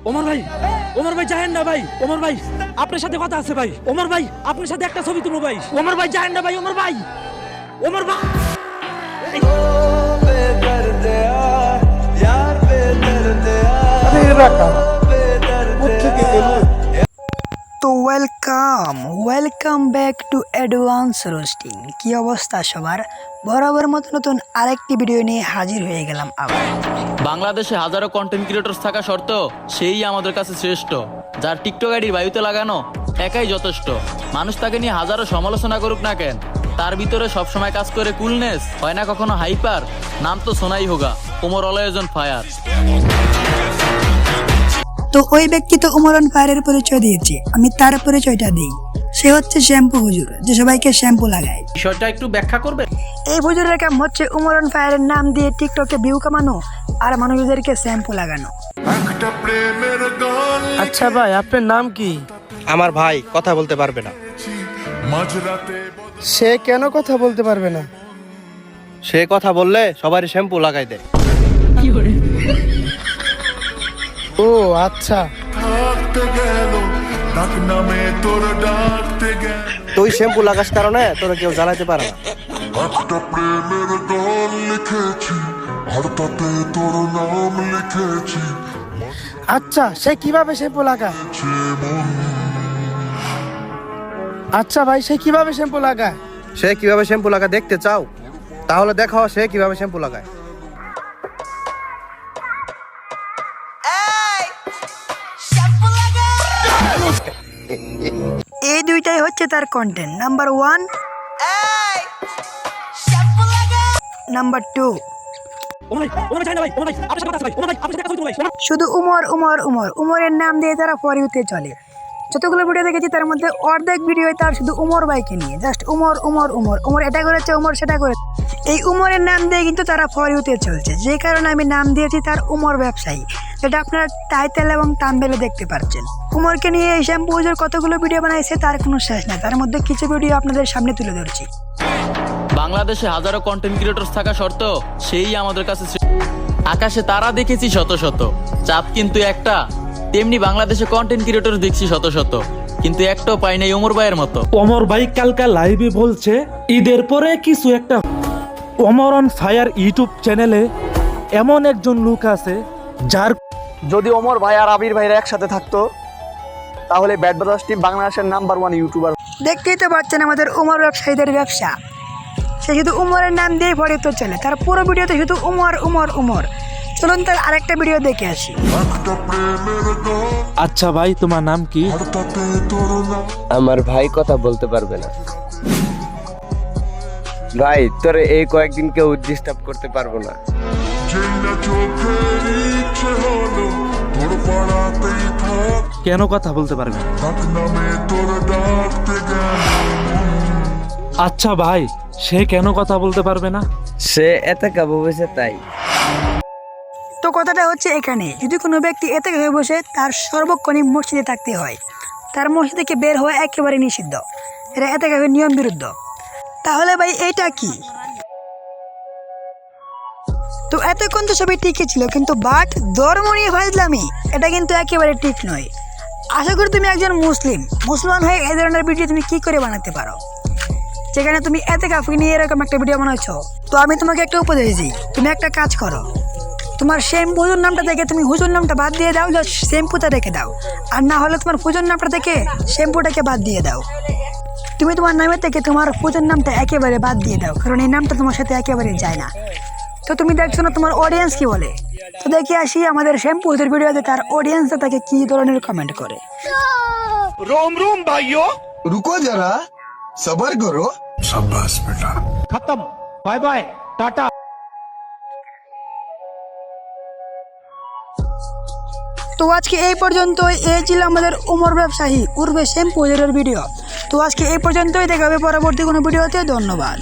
ওমর ভাই, ওমর ভাই জানেন না ভাই, ওমর ভাই আপনার সাথে কথা আছে ভাই, ওমর ভাই আপনার সাথে একটা ছবি তুলবো ভাই, ওমর ভাই জানেন না ভাই, ওমর ভাই, ওমর ভাই। তো welcome back to advance roasting. কি অবস্থা সবার? বরাবর মতো নতুন আরেকটি ভিডিও নিয়ে হাজির হয়ে গেলাম আবার। বাংলাদেশে হাজারো কন্টেন্ট ক্রিয়েটরস থাকা সত্ত্বেও সেই আমাদের কাছে শ্রেষ্ঠ, যার টিকটক আইডির বায়ুতে লাগানো একাই যথেষ্ট। মানুষ তাকে নিয়ে হাজারো সমালোচনা করুক না কেন, তার ভিতরে সবসময় কাজ করে কুলনেস, হয় না কখনো হাইপার। নাম তো শোনাই হোগা, ওমর অলওয়েজ অন ফায়ার। তো ওই ব্যক্তি তো উমর অন ফায়ারের পরিচয় দিয়েছে, আমি তার পরিচয়টা দিই। সে হচ্ছে শ্যাম্পু হুজুর, যে সবাইকে শ্যাম্পু লাগায়। বিষয়টা একটু ব্যাখ্যা করবে? এই হুজুরের কাম হচ্ছে উমর অন ফায়ারের নাম দিয়ে টিকটকে ভিউ কামানো আর মানুষদেরকে শ্যাম্পু লাগানো। আচ্ছা ভাই, আপনার নাম কি? আমার ভাই কথা বলতে পারবে না। সে কেন কথা বলতে পারবে না? সে কথা বললে সবারই শ্যাম্পু লাগাই দেয়। ও আচ্ছা। তুই শ্যাম্পু লাগাস কারণে তোরা কেউ জ্বালাতে পারে না। একটা প্রেমের গান লিখেছি আর তাতে তোর নাম লিখেছি। আচ্ছা, সে কিভাবে শ্যাম্পু লাগায়? আচ্ছা ভাই, সে কিভাবে শ্যাম্পু লাগায়? সে কিভাবে শ্যাম্পু লাগায় দেখতে চাও? তাহলে দেখাও সে কিভাবে শ্যাম্পু লাগায়। এই দুইটাই হচ্ছে তার কন্টেন্ট। Number 1, number 2। ওমর ভাই, ওমর ভাই জানেন না ভাই, ওমর ভাই আপনার সাথে কথা আছে ভাই, ওমর ভাই আপনার সাথে একটা ছবি তুলবো ভাই। শুধু উমরের নাম দিয়ে তারা ফর ইউতে চলে। যতগুলো ভিডিও দেখেছি তার মধ্যে অর্ধেক ভিডিও তার শুধু উমর ভাইকে নিয়ে, জাস্ট উমর এটা করেছে, উমর সেটা করেছে। এই উমরের নাম দিয়ে কিন্তু তারা ফর ইউতে চলছে, যে কারণে আমি নাম দিয়েছি তার উমর ব্যবসায়ী, যেটা আপনারা টাইটেল এবং থাম্বনেলে দেখতে পাচ্ছেন। উমরকে নিয়ে এই শ্যাম্পু হুজুর কতগুলো ভিডিও বানাইছে তার কোনো শেষ নাই। তার মধ্যে কিছু ভিডিও আপনাদের সামনে তুলে ধরছি। বাংলাদেশে হাজারো কন্টেন্ট ক্রিয়েটরস থাকা সত্ত্বেও সেই আমাদের কাছে আকাশে তারা দেখেছি শত শত, চাঁদ কিন্তু একটা। তেমনি বাংলাদেশে কন্টেন্ট ক্রিয়েটর দেখছি শত শত, কিন্তু একটাও পাই নাই ওমর ভাইয়ের মতো। ওমর ভাই কালকা লাইভে বলছে ঈদের পরে কিছু একটা। ওমর অন ফায়ার ইউটিউব চ্যানেলে এমন একজন লোক আছে যার যদি ওমর ভাই আর আবির ভাইরা একসাথে থাকতো তাহলে ব্যাট ব্রাদার্স টিম বাংলাদেশের নাম্বার 1 ইউটিউবার। দেখতেই তো পাচ্ছেন আমাদের উমর ব্যবসায়ীদের ব্যবসা। সে শুধু উমরের নাম দিয়ে ফর ইউতে চলে, তার পুরো ভিডিওতে শুধু উমর। চলুন তার আরেকটা ভিডিও দেখে আসি। একটা প্রেমের গান আচ্ছা ভাই, তোমার নাম কি? আর তাতে তোর নাম। আমার ভাই কথা বলতে পারবে না ভাই, তোরে এই কয়েকদিন কেউ ডিস্টার্ব করতে পারবো না। যেই না চোখের ইচ্ছে হলো তোর পাড়াতেই থাক, কেন কথা বলতে পারবে না? ডাক নামে তোর ডাকতে গেল। আচ্ছা ভাই, সে কেন কথা বলতে পারবে না? সে এত কাবু বসে তাই। তো কথাটা হচ্ছে এখানে, যদি কোনো ব্যক্তি এতে হয়ে বসে তার সর্বক্ষণই মসজিদে থাকতে হয়, তার মসজিদ থেকে বের হওয়া একেবারে নিষিদ্ধ। এটা এতে নিয়ম বিরুদ্ধ। তাহলে ভাই এইটা কি? তো এতক্ষণ তো সবই ঠিকই ছিল, কিন্তু বাট ধর্ম নিয়ে ফাজলামি, এটা কিন্তু একেবারে ঠিক নয়। আশা করি তুমি একজন মুসলমান হয়ে এই ধরনের ভিডিও তুমি কি করে বানাতে পারো, যেখানে তুমি এতে কাফি নিয়ে এরকম একটা ভিডিও বানাচ্ছো। তো আমি তোমাকে একটা উপদেশ দিই, তুমি একটা কাজ করো, তোমার শ্যাম্পু হুজুর নামটা দেখে তুমি হুজুর নামটা বাদ দিয়ে দাও, জাস্ট শ্যাম্পুটা রেখে দাও। আর না হলে তোমার হুজুর নামটা দেখে শ্যাম্পুটাকে বাদ দিয়ে দাও। তুমি তোমার নামের থেকে তোমার হুজুর নামটা একেবারে বাদ দিয়ে দাও, কারণ এই নামটা তোমার সাথে একেবারে যায় না। তো তুমি দেখছো না তোমার অডিয়েন্স কি বলে। তো দেখে আসি আমাদের শ্যাম্পু হুজুর ভিডিওতে তার অডিয়েন্সটা তাকে কি ধরনের কমেন্ট করে। रोम रोम भाइयों, रुको जरा सबर करो। शाबाश बेटा। खत्म, बाय बाय, टाटा। তো আজকে এই পর্যন্তই। এই ছিল আমাদের উমর ব্যবসায়ী উর্বে শ্যাম্পু হুজুরের ভিডিও। তো আজকে এই পর্যন্তই, দেখা হবে পরবর্তী কোনো ভিডিওতে। ধন্যবাদ।